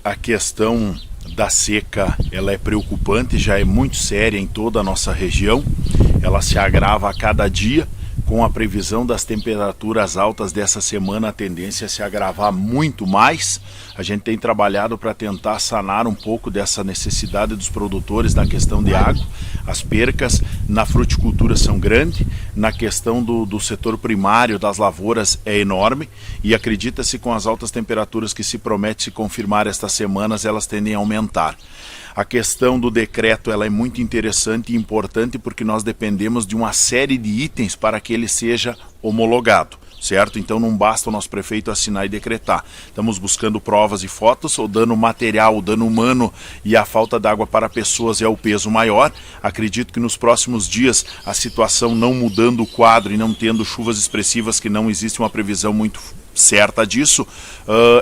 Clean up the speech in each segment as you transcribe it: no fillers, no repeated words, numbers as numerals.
A questão da seca, ela é preocupante, já é muito séria em toda a nossa região. Ela se agrava a cada dia. Com a previsão das temperaturas altas dessa semana, a tendência é se agravar muito mais. A gente tem trabalhado para tentar sanar um pouco dessa necessidade dos produtores na questão de água. As percas na fruticultura são grandes, na questão do setor primário das lavouras é enorme, e acredita-se com as altas temperaturas que se promete se confirmar estas semanas, elas tendem a aumentar. A questão do decreto, ela é muito interessante e importante porque nós dependemos de uma série de itens para que ele seja homologado, certo? Então não basta o nosso prefeito assinar e decretar. Estamos buscando provas e fotos. O dano material, o dano humano e a falta de água para pessoas é o peso maior. Acredito que nos próximos dias, a situação não mudando o quadro e não tendo chuvas expressivas, que não existe uma previsão muito certa disso,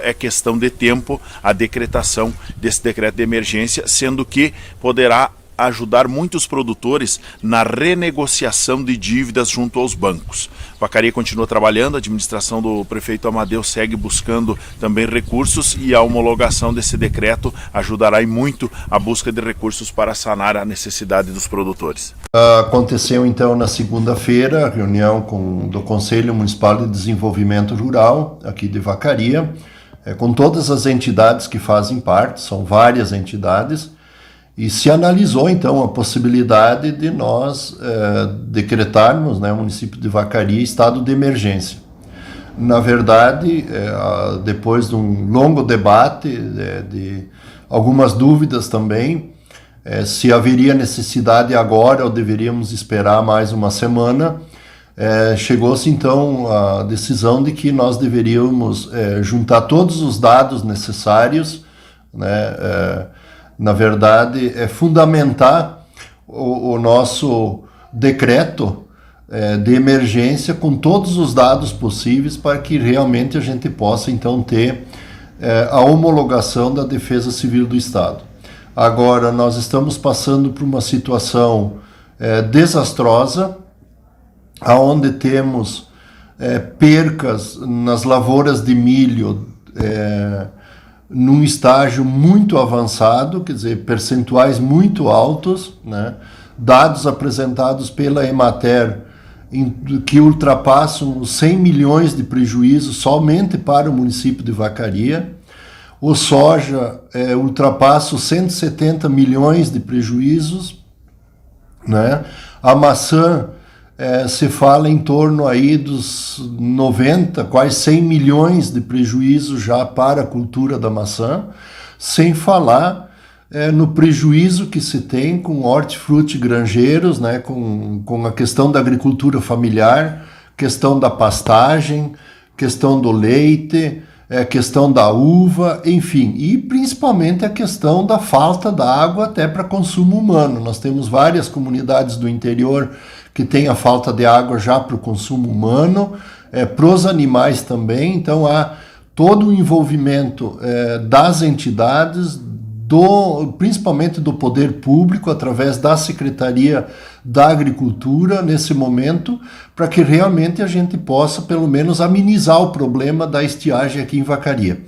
é questão de tempo a decretação desse decreto de emergência, sendo que poderá ajudar muitos produtores na renegociação de dívidas junto aos bancos. A Vacaria continua trabalhando, a administração do prefeito Amadeu segue buscando também recursos, e a homologação desse decreto ajudará muito a busca de recursos para sanar a necessidade dos produtores. Aconteceu então na segunda-feira a reunião do Conselho Municipal de Desenvolvimento Rural aqui de Vacaria, com todas as entidades que fazem parte, são várias entidades, e se analisou, então, a possibilidade de nós decretarmos, né, o município de Vacaria, estado de emergência. Na verdade, depois de um longo debate, de algumas dúvidas também, se haveria necessidade agora ou deveríamos esperar mais uma semana, chegou-se, então, à decisão de que nós deveríamos juntar todos os dados necessários, né, na verdade, fundamentar o nosso decreto de emergência com todos os dados possíveis para que realmente a gente possa, então, ter a homologação da Defesa Civil do Estado. Agora, nós estamos passando por uma situação desastrosa, onde temos percas nas lavouras de milho, num estágio muito avançado, quer dizer, percentuais muito altos, né? Dados apresentados pela Emater que ultrapassam os 100 milhões de prejuízos somente para o município de Vacaria. O soja ultrapassa os 170 milhões de prejuízos, né? A maçã se fala em torno aí dos 90, quase 100 milhões de prejuízo já para a cultura da maçã, sem falar no prejuízo que se tem com hortifruti granjeiros, né, com a questão da agricultura familiar, questão da pastagem, questão do leite, questão da uva, enfim, e principalmente a questão da falta da água até para consumo humano. Nós temos várias comunidades do interior que tem a falta de água já para o consumo humano, para os animais também. Então há todo o envolvimento das entidades, principalmente do poder público, através da Secretaria da Agricultura, nesse momento, para que realmente a gente possa, pelo menos, amenizar o problema da estiagem aqui em Vacaria.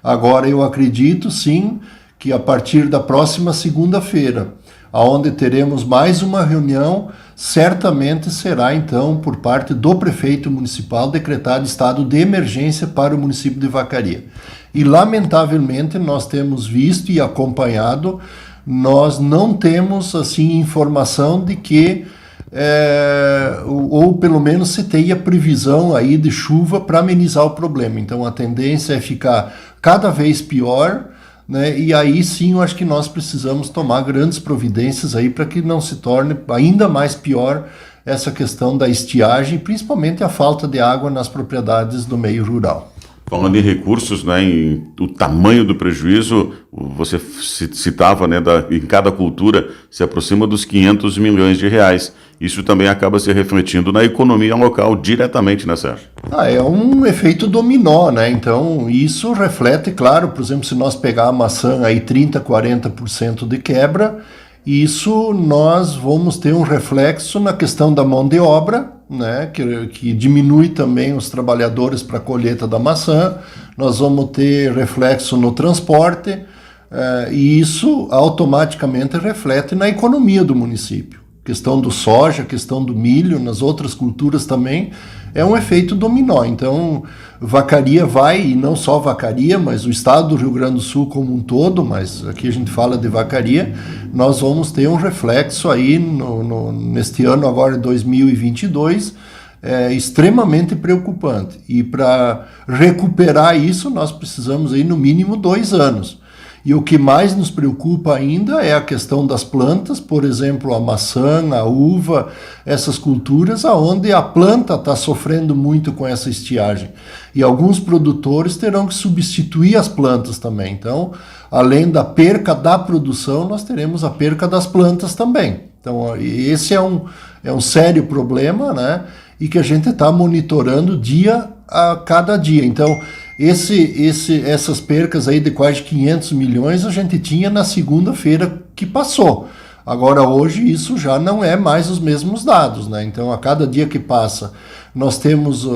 Agora, eu acredito, sim, que a partir da próxima segunda-feira, onde teremos mais uma reunião, certamente será, então, por parte do prefeito municipal, decretado estado de emergência para o município de Vacaria. E, lamentavelmente, nós temos visto e acompanhado, nós não temos, assim, informação de que, ou pelo menos se tenha previsão aí de chuva para amenizar o problema. Então, a tendência é ficar cada vez pior, né? E aí sim eu acho que nós precisamos tomar grandes providências aí para que não se torne ainda mais pior essa questão da estiagem, principalmente a falta de água nas propriedades do meio rural. Falando em recursos, né, em o tamanho do prejuízo, você citava, né, em cada cultura se aproxima dos 500 milhões de reais. Isso também acaba se refletindo na economia local diretamente, né, Sérgio? É um efeito dominó, né? Então, isso reflete, claro, por exemplo, se nós pegar a maçã aí 30%, 40% de quebra, isso nós vamos ter um reflexo na questão da mão de obra, né, que diminui também os trabalhadores para a colheita da maçã. Nós vamos ter reflexo no transporte, e isso automaticamente reflete na economia do município. Questão do soja, questão do milho, nas outras culturas também, é um efeito dominó. Então, Vacaria vai, e não só Vacaria, mas o estado do Rio Grande do Sul como um todo, mas aqui a gente fala de Vacaria, nós vamos ter um reflexo aí neste ano agora, 2022, extremamente preocupante. E para recuperar isso, nós precisamos aí no mínimo 2 anos. E o que mais nos preocupa ainda é a questão das plantas, por exemplo, a maçã, a uva, essas culturas, onde a planta está sofrendo muito com essa estiagem. E alguns produtores terão que substituir as plantas também. Então, além da perca da produção, nós teremos a perca das plantas também. Então, esse é um sério problema, né? E que a gente está monitorando dia a cada dia. Então, essas percas aí de quase 500 milhões a gente tinha na segunda-feira que passou. Agora, hoje, isso já não é mais os mesmos dados, né? Então, a cada dia que passa, nós temos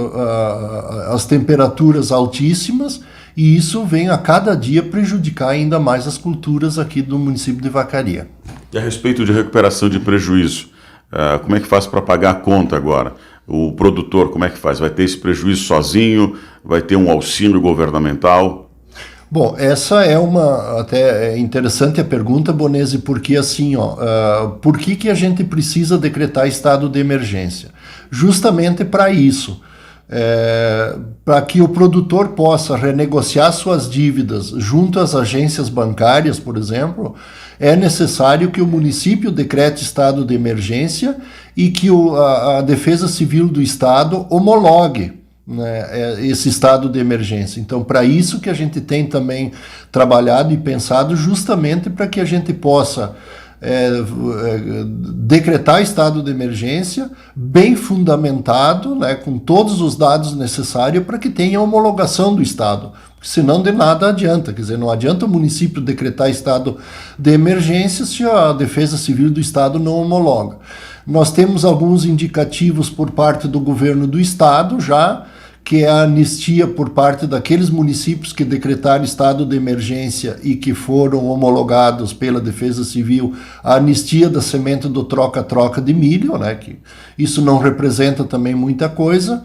as temperaturas altíssimas e isso vem a cada dia prejudicar ainda mais as culturas aqui do município de Vacaria. E a respeito de recuperação de prejuízo, como é que faz para pagar a conta agora? O produtor, como é que faz? Vai ter esse prejuízo sozinho? Vai ter um auxílio governamental? Bom, essa é até interessante a pergunta, Bonese, porque assim, por que a gente precisa decretar estado de emergência? Justamente para isso, para que o produtor possa renegociar suas dívidas junto às agências bancárias, por exemplo, é necessário que o município decrete estado de emergência e que a Defesa Civil do Estado homologue, né, esse estado de emergência. Então, para isso que a gente tem também trabalhado e pensado, justamente para que a gente possa decretar estado de emergência bem fundamentado, né, com todos os dados necessários para que tenha homologação do estado. Senão de nada adianta, quer dizer, não adianta o município decretar estado de emergência se a Defesa Civil do Estado não homologa. Nós temos alguns indicativos por parte do governo do estado já, que é a anistia por parte daqueles municípios que decretaram estado de emergência e que foram homologados pela Defesa Civil, a anistia da semente do troca-troca de milho, né, que isso não representa também muita coisa,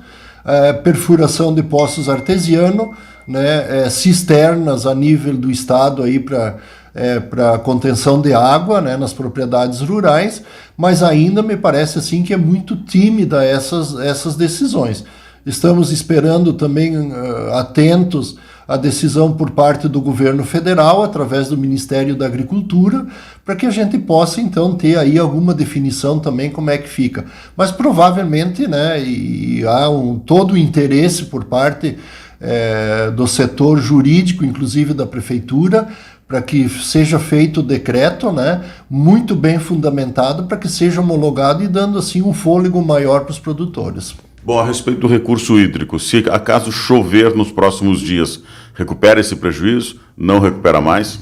perfuração de poços artesianos, né, cisternas a nível do estado aí para contenção de água, né, nas propriedades rurais, mas ainda me parece assim que é muito tímida essas decisões. Estamos esperando também atentos à decisão por parte do governo federal, através do Ministério da Agricultura, para que a gente possa então ter aí alguma definição também como é que fica. Mas provavelmente, né, e há todo o interesse por parte do setor jurídico, inclusive da prefeitura, para que seja feito o decreto, né, muito bem fundamentado, para que seja homologado e dando assim um fôlego maior para os produtores. Bom, a respeito do recurso hídrico, se acaso chover nos próximos dias, recupera esse prejuízo? Não recupera mais?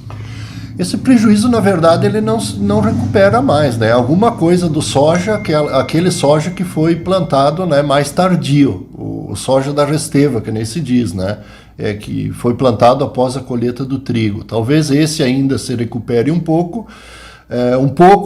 Esse prejuízo, na verdade, ele não recupera mais, né? Alguma coisa do soja, aquele soja que foi plantado, né, mais tardio, o soja da Resteva, que nem se diz, né? Que foi plantado após a colheita do trigo. Talvez esse ainda se recupere um pouco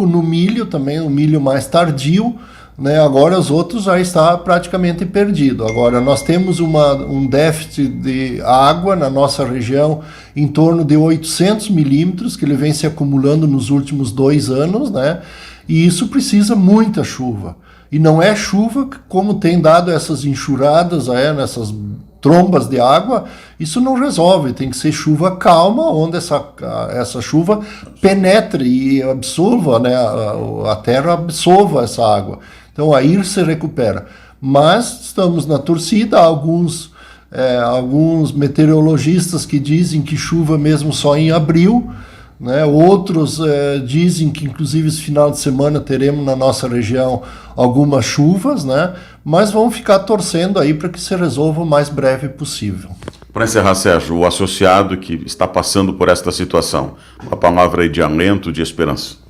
no milho também, o milho mais tardio, né? Agora os outros já está praticamente perdido. Agora nós temos um déficit de água na nossa região em torno de 800 milímetros, que ele vem se acumulando nos últimos 2 anos, né? E isso precisa muita chuva. E não é chuva como tem dado essas enxurradas, nessas trombas de água, isso não resolve, tem que ser chuva calma, onde essa chuva penetre e absorva, né, a terra absorva essa água. Então aí se recupera. Mas estamos na torcida, alguns meteorologistas que dizem que chuva mesmo só em abril, né? Outros dizem que inclusive esse final de semana teremos na nossa região algumas chuvas, né? Mas vamos ficar torcendo aí para que se resolva o mais breve possível. Para encerrar, Sérgio, o associado que está passando por esta situação, uma palavra aí de alento, de esperança.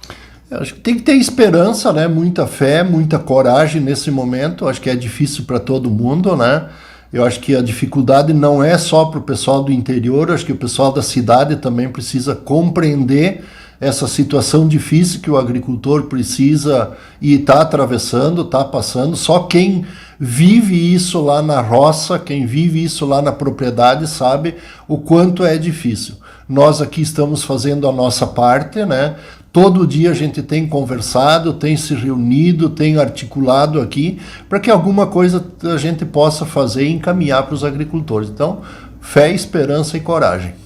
Acho que tem que ter esperança, né? Muita fé, muita coragem nesse momento. Acho que é difícil para todo mundo, né? Eu acho que a dificuldade não é só para o pessoal do interior, acho que o pessoal da cidade também precisa compreender essa situação difícil que o agricultor precisa e está atravessando, está passando. Só quem vive isso lá na roça, quem vive isso lá na propriedade sabe o quanto é difícil. Nós aqui estamos fazendo a nossa parte, né? Todo dia a gente tem conversado, tem se reunido, tem articulado aqui para que alguma coisa a gente possa fazer e encaminhar para os agricultores. Então, fé, esperança e coragem.